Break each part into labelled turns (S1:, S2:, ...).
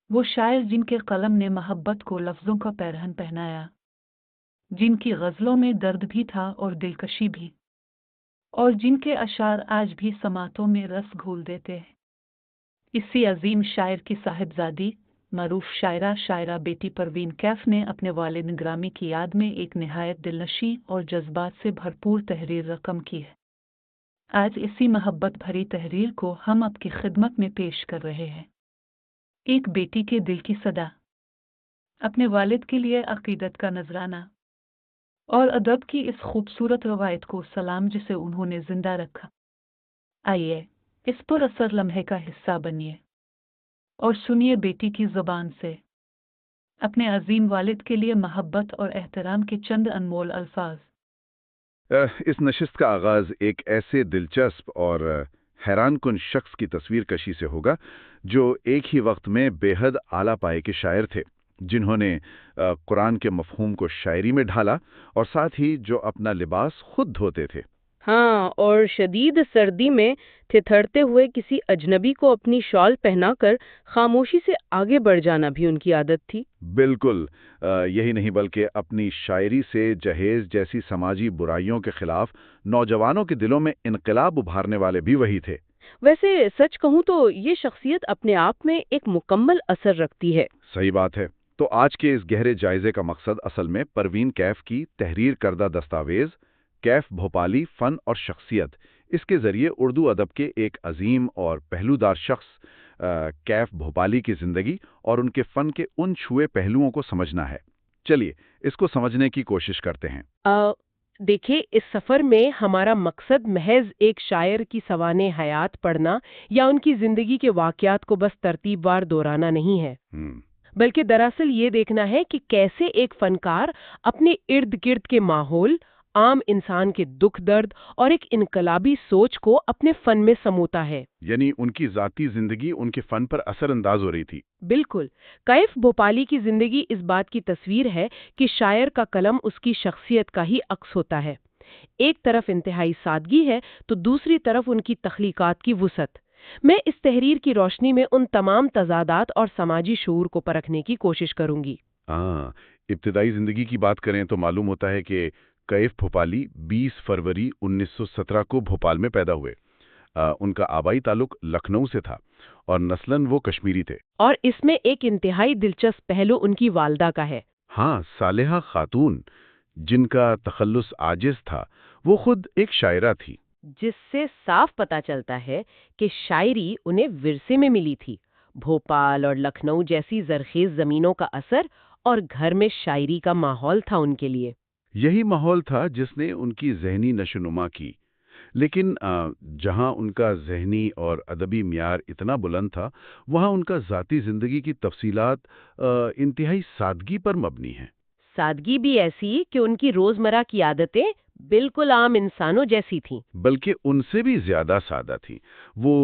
S1: وہ شاعر جن کے قلم نے محبت کو لفظوں کا پیرہن پہنایا، جن کی غزلوں میں درد بھی تھا اور دلکشی بھی، اور جن کے اشعار آج بھی سماعتوں میں رس گھول دیتے ہیں۔ اسی عظیم شاعر کی صاحبزادی، معروف شاعرہ بیٹی پروین کیف نے اپنے والد گرامی کی یاد میں ایک نہایت دلنشیں اور جذبات سے بھرپور تحریر رقم کی ہے۔ آج اسی محبت بھری تحریر کو ہم آپ کی خدمت میں پیش کر رہے ہیں۔ ایک بیٹی کے دل کی صدا، اپنے والد کے لیے عقیدت کا نذرانہ اور ادب کی اس خوبصورت روایت کو سلام جسے انہوں نے زندہ رکھا۔ آئیے اس پر اثر لمحے کا حصہ بنیے اور سنیے بیٹی کی زبان سے اپنے عظیم والد کے لیے محبت اور احترام کے چند انمول الفاظ۔
S2: اس نشست کا آغاز ایک ایسے دلچسپ اور حیران کن شخص کی تصویر کشی سے ہوگا جو ایک ہی وقت میں بے حد اعلیٰ پائے کے شاعر تھے، جنہوں نے قرآن کے مفہوم کو شاعری میں ڈھالا اور ساتھ ہی جو اپنا لباس خود دھوتے تھے۔
S3: ہاں، اور شدید سردی میں تھتھرتے ہوئے کسی اجنبی کو اپنی شال پہنا کر خاموشی سے آگے بڑھ جانا بھی ان کی عادت تھی۔
S2: بالکل یہی نہیں بلکہ اپنی شاعری سے جہیز جیسی سماجی برائیوں کے خلاف نوجوانوں کے دلوں میں انقلاب ابھارنے والے بھی وہی تھے۔
S3: ویسے سچ کہوں تو یہ شخصیت اپنے آپ میں ایک مکمل اثر رکھتی ہے۔
S2: صحیح بات ہے۔ تو آج کے اس گہرے جائزے کا مقصد اصل میں پروین کیف کی تحریر کردہ دستاویز کیف بھوپالی فن اور شخصیت، اس کے ذریعے اردو ادب کے ایک عظیم اور پہلودار شخص کیف بھوپالی کی زندگی اور ان کے فن کے ان چھوئے پہلوؤں کو سمجھنا ہے۔ چلیے اس کو سمجھنے کی کوشش کرتے ہیں۔
S3: دیکھیں، اس سفر میں ہمارا مقصد محض ایک شاعر کی سوانح حیات پڑھنا یا ان کی زندگی کے واقعات کو بس ترتیب وار دہرانا نہیں ہے، بلکہ دراصل یہ دیکھنا ہے کہ کیسے ایک فنکار اپنے ارد گرد کے ماحول، عام انسان کے دکھ درد اور ایک انقلابی سوچ کو اپنے فن میں سموتا ہے۔
S2: یعنی ان کی ذاتی زندگی ان کے فن پر اثر انداز ہو رہی تھی۔
S3: بالکل، کیف بھوپالی کی زندگی اس بات کی تصویر ہے کہ شاعر کا قلم اس کی شخصیت کا ہی عکس ہوتا ہے۔ ایک طرف انتہائی سادگی ہے تو دوسری طرف ان کی تخلیقات کی وسعت۔ میں اس تحریر کی روشنی میں ان تمام تضادات اور سماجی شعور کو پرکھنے کی کوشش کروں گی۔
S2: ابتدائی زندگی کی بات کریں تو معلوم ہوتا ہے کہ کیف بھوپالی 20 فروری 1917 کو بھوپال میں پیدا ہوئے۔ ان کا آبائی تعلق لکھنؤ سے تھا اور نسلاً وہ کشمیری تھے۔
S3: اور اس میں ایک انتہائی دلچسپ پہلو ان کی والدہ کا ہے۔
S2: ہاں، صالحہ خاتون، جن کا تخلص عاجز تھا، وہ خود ایک شاعرہ تھی،
S3: جس سے صاف پتہ چلتا ہے کہ شاعری انہیں ورثے میں ملی تھی۔ بھوپال اور لکھنؤ جیسی زرخیز زمینوں کا اثر اور گھر میں شاعری کا ماحول تھا ان کے لیے۔
S2: یہی ماحول تھا جس نے ان کی ذہنی نشوونما کی، لیکن جہاں ان کا ذہنی اور ادبی معیار اتنا بلند تھا، وہاں ان کا ذاتی زندگی کی تفصیلات انتہائی سادگی پر مبنی ہیں۔
S3: سادگی بھی ایسی کہ ان کی روزمرہ کی عادتیں بالکل عام انسانوں جیسی تھیں۔
S2: بلکہ ان سے بھی زیادہ سادہ تھیں۔ وہ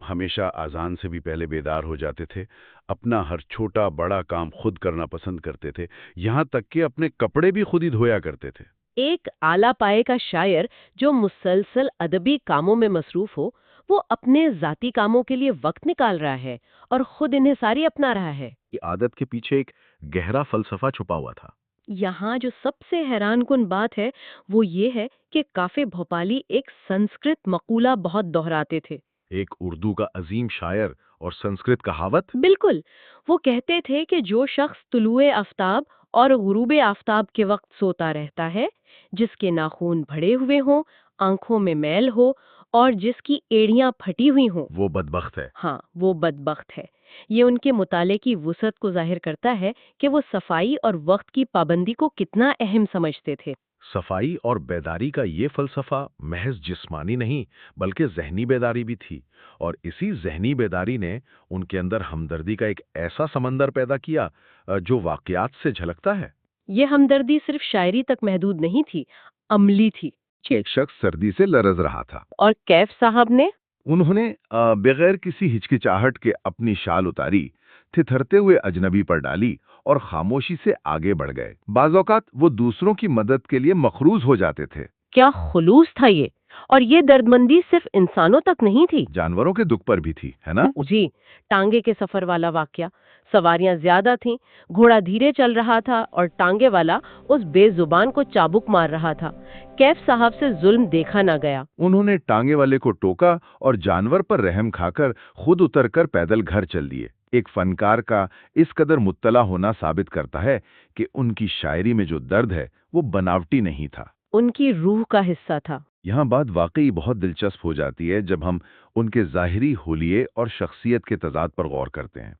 S2: ہمیشہ اذان سے بھی پہلے بیدار ہو جاتے تھے، اپنا ہر چھوٹا بڑا کام خود کرنا پسند کرتے تھے، یہاں تک کہ اپنے کپڑے بھی خود ہی دھویا کرتے تھے۔
S3: ایک اعلیٰ پائے کا شاعر جو مسلسل ادبی کاموں میں مصروف ہو، وہ اپنے ذاتی کاموں کے لیے وقت نکال رہا ہے اور خود انحصاری اپنا رہا ہے۔
S2: یہ عادت کے پیچھے ایک گہرا فلسفہ چھپا ہوا تھا۔
S3: یہاں جو سب سے حیران کن بات ہے وہ یہ ہے کہ کافی بھوپالی ایک سنسکرت مقولہ بہت دہراتے تھے۔
S2: ایک اردو کا عظیم شاعر اور سنسکرت کہاوت۔
S3: بالکل، وہ کہتے تھے کہ جو شخص طلوع آفتاب اور غروب آفتاب کے وقت سوتا رہتا ہے، جس کے ناخن بھڑے ہوئے ہوں، آنکھوں میں میل ہو اور جس کی ایڑیاں پھٹی ہوئی ہوں،
S2: وہ بدبخت ہے۔
S3: ہاں، وہ بدبخت ہے۔ یہ ان کے مطالعے کی وسعت کو ظاہر کرتا ہے کہ وہ صفائی اور وقت کی پابندی کو کتنا اہم سمجھتے تھے۔
S2: صفائی اور بیداری کا یہ فلسفہ محض جسمانی نہیں بلکہ ذہنی بیداری بھی تھی، اور اسی ذہنی بیداری نے ان کے اندر ہمدردی کا ایک ایسا سمندر پیدا کیا جو واقعات سے جھلکتا ہے۔
S3: یہ ہمدردی صرف شاعری تک محدود نہیں تھی، عملی تھی۔
S2: ایک شخص سردی سے لرز رہا تھا،
S3: اور کیف صاحب نے
S2: انہوں نے بغیر کسی ہچکچاہٹ کے اپنی شال اتاری، تھرتے ہوئے اجنبی پر ڈالی اور خاموشی سے آگے بڑھ گئے۔ بعض اوقات وہ دوسروں کی مدد کے لیے مخروض ہو جاتے تھے۔
S3: کیا خلوص تھا یہ! اور یہ دردمندی صرف انسانوں تک نہیں تھی،
S2: جانوروں کے دکھ پر بھی تھی، ہے نا؟
S3: جی، ٹانگے کے سفر والا واقعہ، سواریاں زیادہ تھیں، گھوڑا دھیرے چل رہا تھا اور ٹانگے والا اس بے زبان کو چابک مار رہا تھا۔ کیف صاحب سے ظلم دیکھا نہ گیا۔
S2: انہوں نے ٹانگے والے کو ٹوکا اور جانور پر رحم کھا کر خود اتر کر پیدل گھر چل دیے۔ ایک فنکار کا اس قدر مطلع ہونا ثابت کرتا ہے کہ ان کی شاعری میں جو درد ہے وہ بناوٹی نہیں تھا،
S3: ان کی روح کا حصہ تھا۔
S2: یہاں بات واقعی بہت دلچسپ ہو جاتی ہے جب ہم ان کے ظاہری حلیے اور شخصیت کے تضاد پر غور کرتے ہیں۔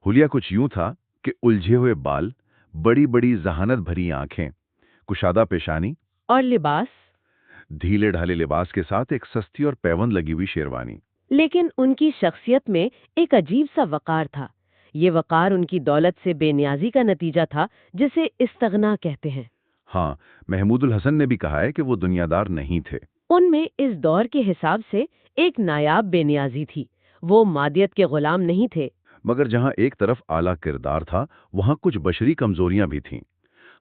S2: حلیہ کچھ یوں تھا کہ الجھے ہوئے بال، بڑی بڑی ذہانت بھری آنکھیں، کشادہ پیشانی
S3: اور لباس،
S2: ڈھیلے ڈھالے لباس کے ساتھ ایک سستی اور پیوند لگی ہوئی شیروانی۔
S3: لیکن ان کی شخصیت میں ایک عجیب سا وقار تھا۔ یہ وقار ان کی دولت سے بے نیازی کا نتیجہ تھا، جسے استغنا کہتے ہیں۔
S2: ہاں، محمود الحسن نے بھی کہا ہے کہ وہ دنیا دار نہیں تھے۔
S3: ان میں اس دور کے حساب سے ایک نایاب بے نیازی تھی۔ وہ مادیت کے غلام نہیں تھے۔
S2: مگر جہاں ایک طرف اعلیٰ کردار تھا، وہاں کچھ بشری کمزوریاں بھی تھیں۔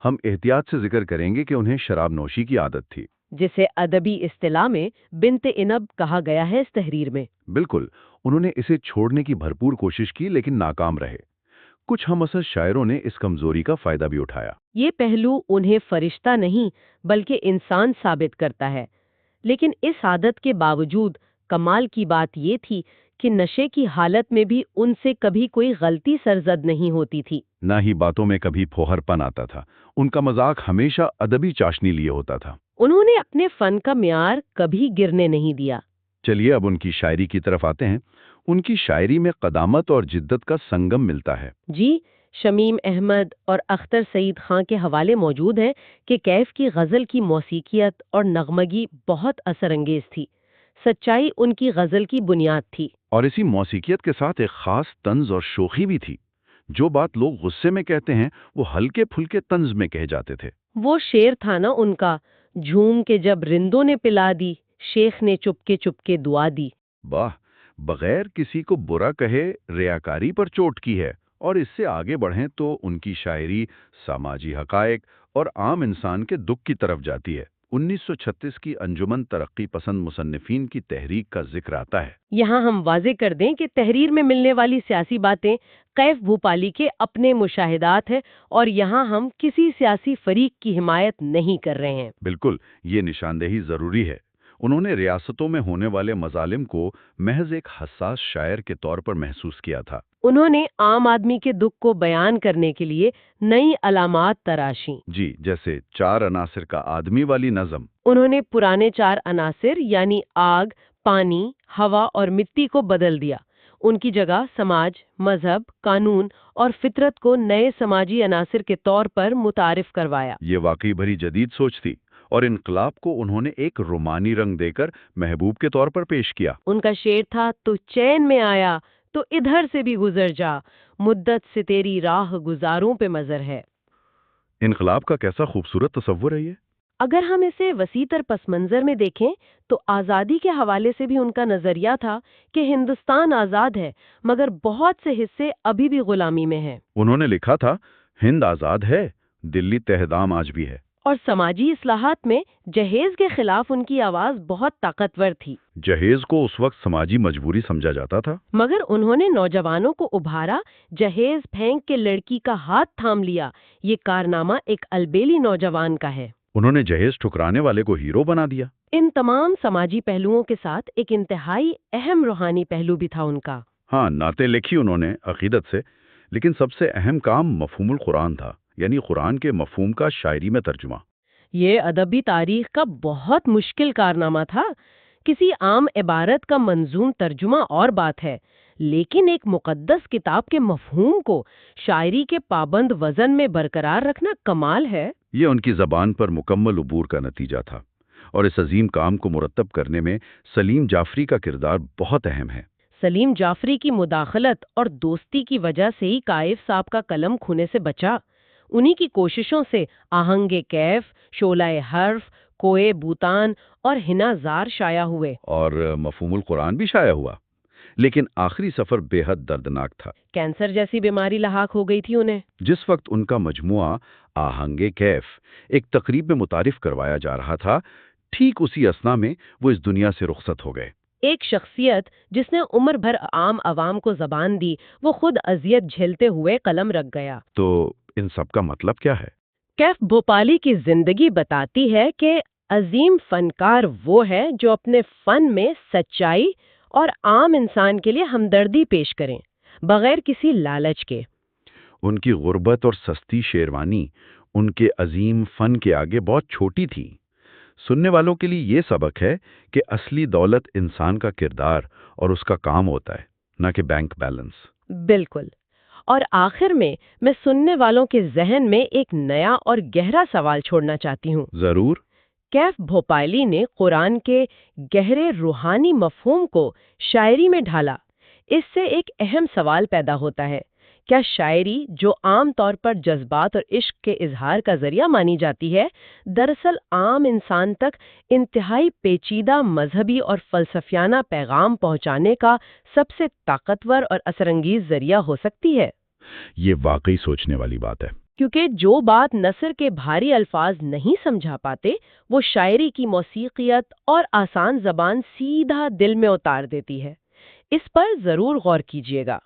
S2: ہم احتیاط سے ذکر کریں گے کہ انہیں شراب نوشی کی عادت تھی۔
S3: جسے ادبی اصطلاح میں بنت انب کہا گیا ہے اس تحریر میں۔
S2: بالکل، انہوں نے اسے چھوڑنے کی بھرپور کوشش کی لیکن ناکام رہے۔ کچھ ہم اثر شاعروں نے اس کمزوری کا فائدہ بھی اٹھایا۔
S3: یہ پہلو انہیں فرشتہ نہیں بلکہ انسان ثابت کرتا ہے۔ لیکن اس عادت کے باوجود کمال کی بات یہ تھی کہ نشے کی حالت میں بھی ان سے کبھی کوئی غلطی سرزد نہیں ہوتی تھی۔
S2: نہ ہی باتوں میں کبھی پھوہر پن آتا تھا۔ ان کا مذاق ہمیشہ ادبی چاشنی لیے ہوتا تھا۔
S3: انہوں نے اپنے فن کا معیار کبھی گرنے نہیں دیا۔
S2: چلیے اب ان کی شاعری کی طرف آتے ہیں۔ ان کی شاعری میں قدامت اور جدت کا سنگم ملتا ہے۔
S3: جی، شمیم احمد اور اختر سعید خان کے حوالے موجود ہیں کہ کیف کی غزل کی موسیقیت اور نغمگی بہت اثر انگیز تھی۔ سچائی ان کی غزل کی بنیاد تھی۔
S2: اور اسی موسیقیت کے ساتھ ایک خاص طنز اور شوخی بھی تھی۔ جو بات لوگ غصے میں کہتے ہیں وہ ہلکے پھلکے طنز میں کہے جاتے تھے۔
S3: وہ شعر تھا نا ان کا، جھوم کے جب رندوں نے پلا دی، شیخ نے چپ کے دعا دی۔
S2: واہ، بغیر کسی کو برا کہے ریاکاری پر چوٹ کی ہے۔ اور اس سے آگے بڑھیں تو ان کی شاعری سماجی حقائق اور عام انسان کے دکھ کی طرف جاتی ہے۔ 1936 کی انجمن ترقی پسند مصنفین کی تحریک کا ذکر آتا ہے۔
S3: یہاں ہم واضح کر دیں کہ تحریر میں ملنے والی سیاسی باتیں کیف بھوپالی کے اپنے مشاہدات ہیں، اور یہاں ہم کسی سیاسی فریق کی حمایت نہیں کر رہے ہیں۔
S2: بالکل، یہ نشاندہی ضروری ہے۔ انہوں نے ریاستوں میں ہونے والے مظالم کو محض ایک حساس شاعر کے طور پر محسوس کیا تھا۔
S3: انہوں نے عام آدمی کے دکھ کو بیان کرنے کے لیے نئی علامات تراشیں۔
S2: جی، جیسے 4 عناصر کا آدمی والی نظم۔
S3: انہوں نے پرانے 4 عناصر یعنی آگ، پانی، ہوا اور مٹی کو بدل دیا۔ ان کی جگہ سماج، مذہب، قانون اور فطرت کو نئے سماجی عناصر کے طور پر متعارف کروایا۔
S2: یہ واقعی بھری جدید سوچ تھی، اور انقلاب کو انہوں نے ایک رومانی رنگ دے کر محبوب کے طور پر پیش کیا۔
S3: ان کا شعر تھا، تو چین میں آیا تو ادھر سے بھی گزر جا، مدت سے تیری راہ گزاروں پہ مزر ہے۔
S2: انقلاب کا کیسا خوبصورت تصور ہے یہ۔
S3: اگر ہم اسے وسیع تر پس منظر میں دیکھیں تو آزادی کے حوالے سے بھی ان کا نظریہ تھا کہ ہندوستان آزاد ہے، مگر بہت سے حصے ابھی بھی غلامی میں ہیں۔
S2: انہوں نے لکھا تھا، ہند آزاد ہے، دلی تہدام آج بھی ہے۔
S3: اور سماجی اصلاحات میں جہیز کے خلاف ان کی آواز بہت طاقتور تھی۔
S2: جہیز کو اس وقت سماجی مجبوری سمجھا جاتا تھا۔
S3: مگر انہوں نے نوجوانوں کو ابھارا، جہیز پھینک کے لڑکی کا ہاتھ تھام لیا۔ یہ کارنامہ ایک البیلی نوجوان کا ہے۔
S2: انہوں نے جہیز ٹھکرانے والے کو ہیرو بنا دیا۔
S3: ان تمام سماجی پہلوؤں کے ساتھ ایک انتہائی اہم روحانی پہلو بھی تھا ان کا۔
S2: ہاں، نعتیں لکھی انہوں نے عقیدت سے، لیکن سب سے اہم کام مفہوم القرآن تھا، یعنی قرآن کے مفہوم کا شاعری میں ترجمہ۔
S3: یہ ادبی تاریخ کا بہت مشکل کارنامہ تھا۔ کسی عام عبارت کا منظوم ترجمہ اور بات ہے، لیکن ایک مقدس کتاب کے مفہوم کو شاعری کے پابند وزن میں برقرار رکھنا کمال ہے۔
S2: یہ ان کی زبان پر مکمل عبور کا نتیجہ تھا، اور اس عظیم کام کو مرتب کرنے میں سلیم جعفری کا کردار بہت اہم ہے۔
S3: سلیم جعفری کی مداخلت اور دوستی کی وجہ سے ہی کائف صاحب کا قلم کھونے سے بچا۔ انہی کی کوششوں سے آہنگ کیف، شعلہ حرف، کوئے بوتان اور ہنا زار شائع ہوئے،
S2: اور مفہوم القرآن بھی شائع ہوا۔ لیکن آخری سفر بے حد دردناک تھا۔
S3: کینسر جیسی بیماری لاحق ہو گئی تھی انہیں۔
S2: جس وقت ان کا مجموعہ آہنگ کیف ایک تقریب میں متعارف کروایا جا رہا تھا، ٹھیک اسی اثنا میں وہ اس دنیا سے رخصت ہو گئے۔
S3: ایک شخصیت جس نے عمر بھر عام عوام کو زبان دی، وہ خود اذیت جھیلتے ہوئے قلم رکھ گیا۔
S2: تو ان سب کا مطلب کیا ہے؟
S3: کیف بھوپالی کی زندگی بتاتی ہے کہ عظیم فنکار وہ ہے جو اپنے فن میں سچائی اور عام انسان کے لیے ہمدردی پیش کریں، بغیر کسی لالچ کے۔
S2: ان کی غربت اور سستی شیروانی ان کے عظیم فن کے آگے بہت چھوٹی تھی۔ سننے والوں کے لیے یہ سبق ہے کہ اصلی دولت انسان کا کردار اور اس کا کام ہوتا ہے، نہ کہ بینک بیلنس۔
S3: بالکل۔ اور آخر میں سننے والوں کے ذہن میں ایک نیا اور گہرا سوال چھوڑنا چاہتی ہوں۔
S2: ضرور۔
S3: کیف بھوپالی نے قرآن کے گہرے روحانی مفہوم کو شاعری میں ڈھالا۔ اس سے ایک اہم سوال پیدا ہوتا ہے، کیا شاعری جو عام طور پر جذبات اور عشق کے اظہار کا ذریعہ مانی جاتی ہے، دراصل عام انسان تک انتہائی پیچیدہ مذہبی اور فلسفیانہ پیغام پہنچانے کا سب سے طاقتور اور اثر انگیز ذریعہ ہو سکتی ہے؟
S2: یہ واقعی سوچنے والی بات ہے،
S3: کیونکہ جو بات نثر کے بھاری الفاظ نہیں سمجھا پاتے، وہ شاعری کی موسیقیت اور آسان زبان سیدھا دل میں اتار دیتی ہے۔ اس پر ضرور غور کیجیے گا۔